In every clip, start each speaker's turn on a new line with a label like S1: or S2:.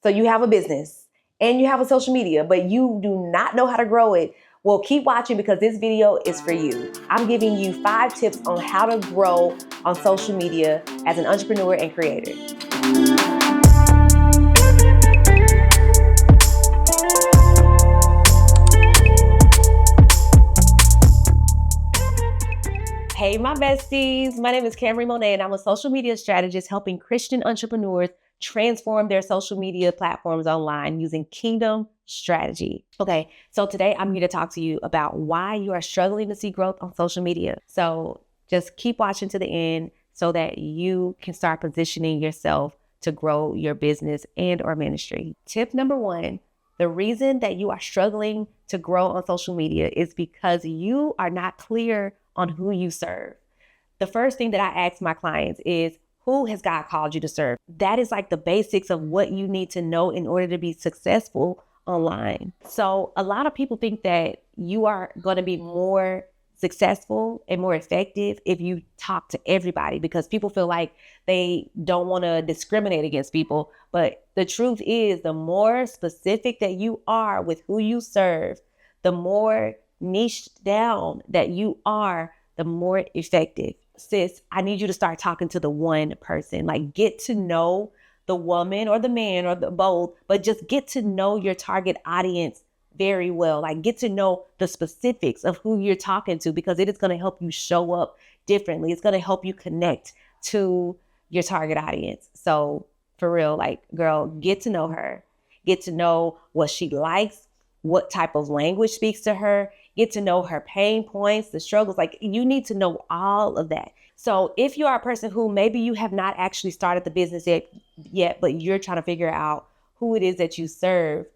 S1: So you have a business and you have a social media, but you do not know how to grow it. Well, keep watching because this video is for you. I'm giving you 5 tips on how to grow on social media as an entrepreneur and creator. Hey, my besties. My name is Camry Monet, and I'm a social media strategist helping Christian entrepreneurs transform their social media platforms online using Kingdom strategy. Okay, so today I'm here to talk to you about why you are struggling to see growth on social media. So just keep watching to the end so that you can start positioning yourself to grow your business and or ministry. Tip number 1, the reason that you are struggling to grow on social media is because you are not clear on who you serve. The first thing that I ask my clients is, who has God called you to serve? That is like the basics of what you need to know in order to be successful online. So a lot of people think that you are going to be more successful and more effective if you talk to everybody, because people feel like they don't want to discriminate against people. But the truth is, the more specific that you are with who you serve, the more niched down that you are, the more effective. Sis, I need you to start talking to the one person. Like, get to know the woman or the man or the both, but just get to know your target audience very well. Like, get to know the specifics of who you're talking to, because it is going to help you show up differently. It's going to help you connect to your target audience. So for real, like, girl, get to know her. Get to know what she likes, what type of language speaks to her, get to know her pain points, the struggles. Like, you need to know all of that. So if you are a person who maybe you have not actually started the business yet, but you're trying to figure out who it is that you serve,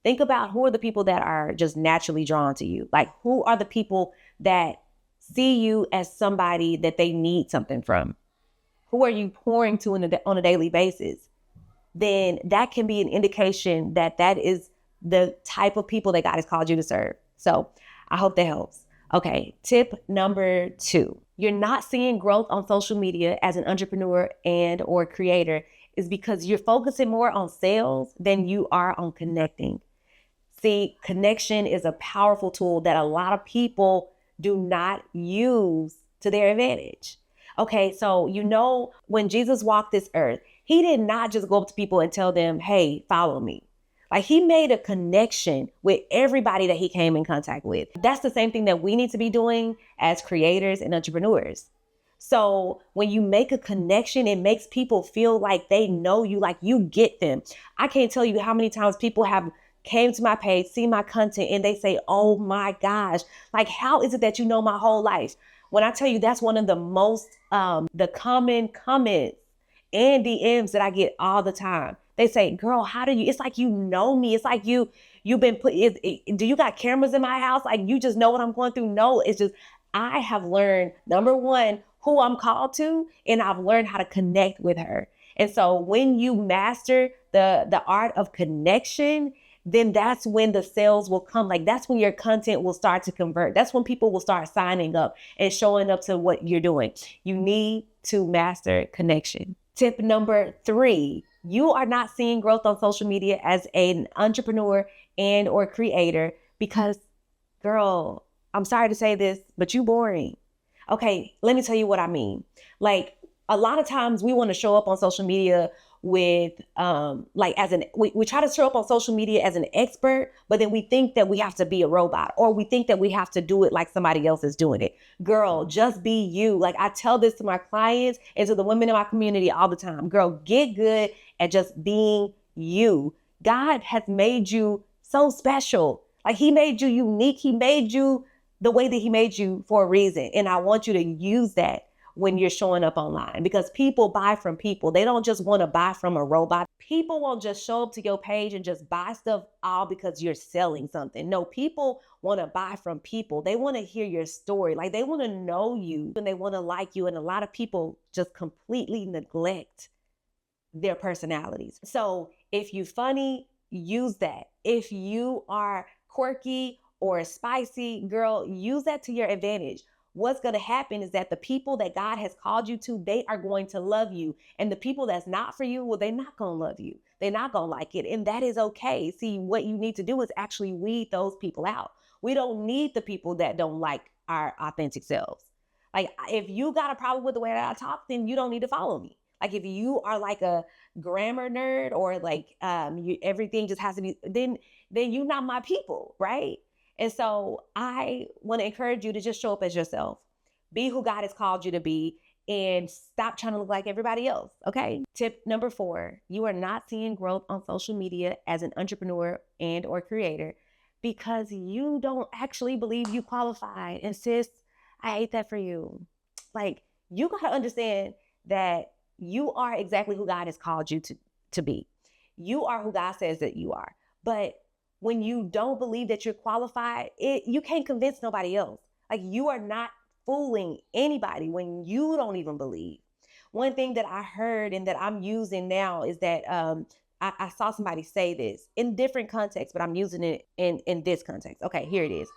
S1: think about who are the people that are just naturally drawn to you. Like, who are the people that see you as somebody that they need something from? Who are you pouring to on a daily basis? Then that can be an indication that that is the type of people that God has called you to serve. So I hope that helps. Okay, tip number 2. You're not seeing growth on social media as an entrepreneur and or creator is because you're focusing more on sales than you are on connecting. See, connection is a powerful tool that a lot of people do not use to their advantage. Okay, so when Jesus walked this earth, he did not just go up to people and tell them, hey, follow me. Like, he made a connection with everybody that he came in contact with. That's the same thing that we need to be doing as creators and entrepreneurs. So when you make a connection, it makes people feel like they know you, like you get them. I can't tell you how many times people have came to my page, seen my content, and they say, oh my gosh, like, how is it that you know my whole life? When I tell you, that's one of the most, the common comments and DMs that I get all the time. They say, girl, how do you, it's like, you know me. It's like you've been put, do you got cameras in my house? Like, you just know what I'm going through? No, it's just, I have learned, number 1, who I'm called to, and I've learned how to connect with her. And so when you master the art of connection, then that's when the sales will come. Like, that's when your content will start to convert. That's when people will start signing up and showing up to what you're doing. You need to master connection. Tip number 3, you are not seeing growth on social media as an entrepreneur and or creator because, girl, I'm sorry to say this, but you boring. Okay, let me tell you what I mean. Like, a lot of times we want to show up on social media with we try to show up on social media as an expert, but then we think that we have to be a robot, or we think that we have to do it like somebody else is doing it. Girl, just be you. Like, I tell this to my clients and to the women in my community all the time. Girl, get good at just being you. God has made you so special. Like, he made you unique. He made you the way that he made you for a reason. And I want you to use that when you're showing up online, because people buy from people. They don't just want to buy from a robot. People won't just show up to your page and just buy stuff all because you're selling something. No, people want to buy from people. They want to hear your story. Like, they want to know you and they want to like you. And a lot of people just completely neglect their personalities. So if you're funny, use that. If you are quirky or spicy, girl, use that to your advantage. What's going to happen is that the people that God has called you to, they are going to love you. And the people that's not for you, well, they're not going to love you. They're not going to like it. And that is okay. See, what you need to do is actually weed those people out. We don't need the people that don't like our authentic selves. Like, if you got a problem with the way that I talk, then you don't need to follow me. Like, if you are like a grammar nerd, or like everything just has to be, then you're not my people, right? And so I want to encourage you to just show up as yourself. Be who God has called you to be, and stop trying to look like everybody else, okay? Tip number 4, you are not seeing growth on social media as an entrepreneur and or creator because you don't actually believe you qualified. And sis, I hate that for you. Like, you got to understand that you are exactly who God has called you to be. You are who God says that you are. But when you don't believe that you're qualified, you can't convince nobody else. Like, you are not fooling anybody when you don't even believe. One thing that I heard and that I'm using now is that I saw somebody say this in different contexts, but I'm using it in this context. Okay, here it is.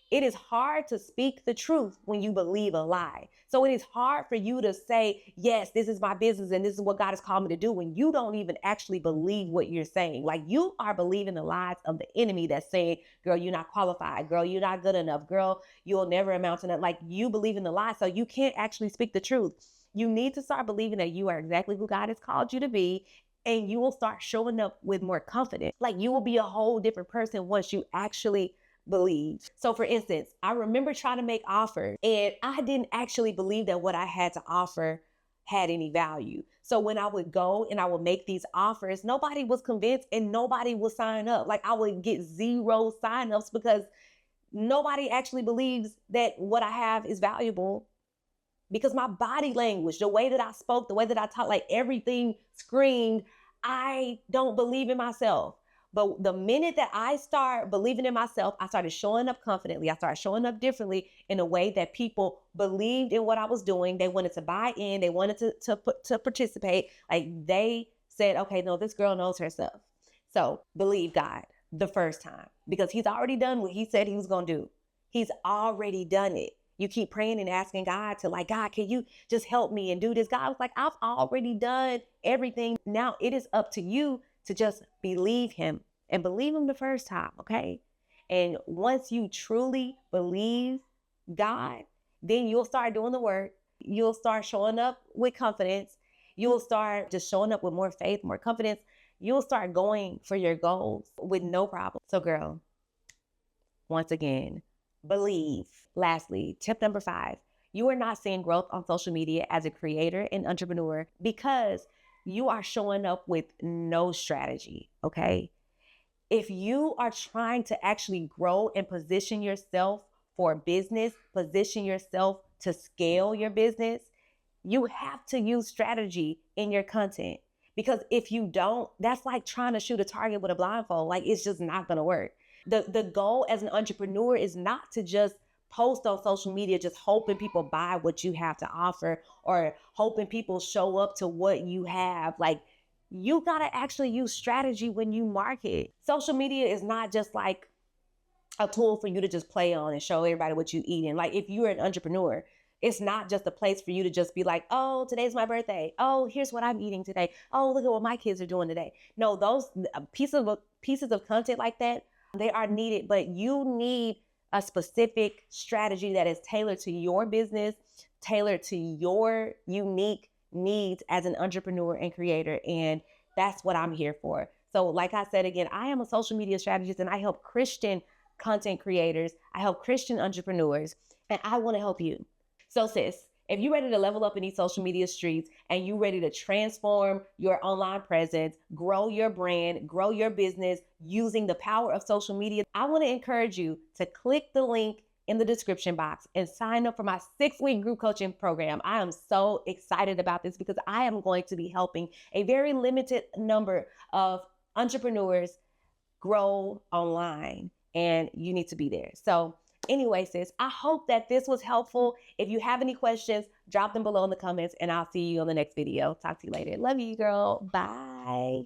S1: It is hard to speak the truth when you believe a lie. So it is hard for you to say, yes, this is my business and this is what God has called me to do, when you don't even actually believe what you're saying. Like, you are believing the lies of the enemy that's saying, girl, you're not qualified. Girl, you're not good enough. Girl, you'll never amount to nothing. Like, you believe in the lie, so you can't actually speak the truth. You need to start believing that you are exactly who God has called you to be, and you will start showing up with more confidence. Like, you will be a whole different person once you actually believe. So for instance, I remember trying to make offers, and I didn't actually believe that what I had to offer had any value. So when I would go and I would make these offers, nobody was convinced and nobody would sign up. Like, I would get 0 signups because nobody actually believes that what I have is valuable, because my body language, the way that I spoke, the way that I talked, like, everything screamed, I don't believe in myself. But the minute that I start believing in myself, I started showing up confidently. I started showing up differently in a way that people believed in what I was doing. They wanted to buy in. They wanted to participate. Like, they said, okay, no, this girl knows her stuff. So believe God the first time, because he's already done what he said he was going to do. He's already done it. You keep praying and asking God to, like, God, can you just help me and do this? God was like, I've already done everything. Now it is up to you to just believe him, and believe him the first time, okay? And once you truly believe God, then you'll start doing the work. You'll start showing up with confidence. You'll start just showing up with more faith, more confidence. You'll start going for your goals with no problem. So girl, once again, believe. Lastly, tip number 5, you are not seeing growth on social media as a creator and entrepreneur because you are showing up with no strategy, okay? If you are trying to actually grow and position yourself for business, position yourself to scale your business, you have to use strategy in your content. Because if you don't, that's like trying to shoot a target with a blindfold. Like, it's just not gonna work. The goal as an entrepreneur is not to just post on social media just hoping people buy what you have to offer, or hoping people show up to what you have. Like, you gotta actually use strategy when you market. Social media is not just like a tool for you to just play on and show everybody what you eat. And like, if you're an entrepreneur, it's not just a place for you to just be like, oh, today's my birthday. Oh, here's what I'm eating today. Oh, look at what my kids are doing today. No, those pieces of content like that, they are needed, but you need a specific strategy that is tailored to your business, tailored to your unique needs as an entrepreneur and creator. And that's what I'm here for. So like I said, again, I am a social media strategist, and I help Christian content creators. I help Christian entrepreneurs, and I want to help you. So sis, if you're ready to level up in these social media streets and you're ready to transform your online presence, grow your brand, grow your business using the power of social media, I want to encourage you to click the link in the description box and sign up for my 6-week group coaching program. I am so excited about this because I am going to be helping a very limited number of entrepreneurs grow online, and you need to be there. So anyway, sis, I hope that this was helpful. If you have any questions, drop them below in the comments, and I'll see you on the next video. Talk to you later. Love you, girl. Bye.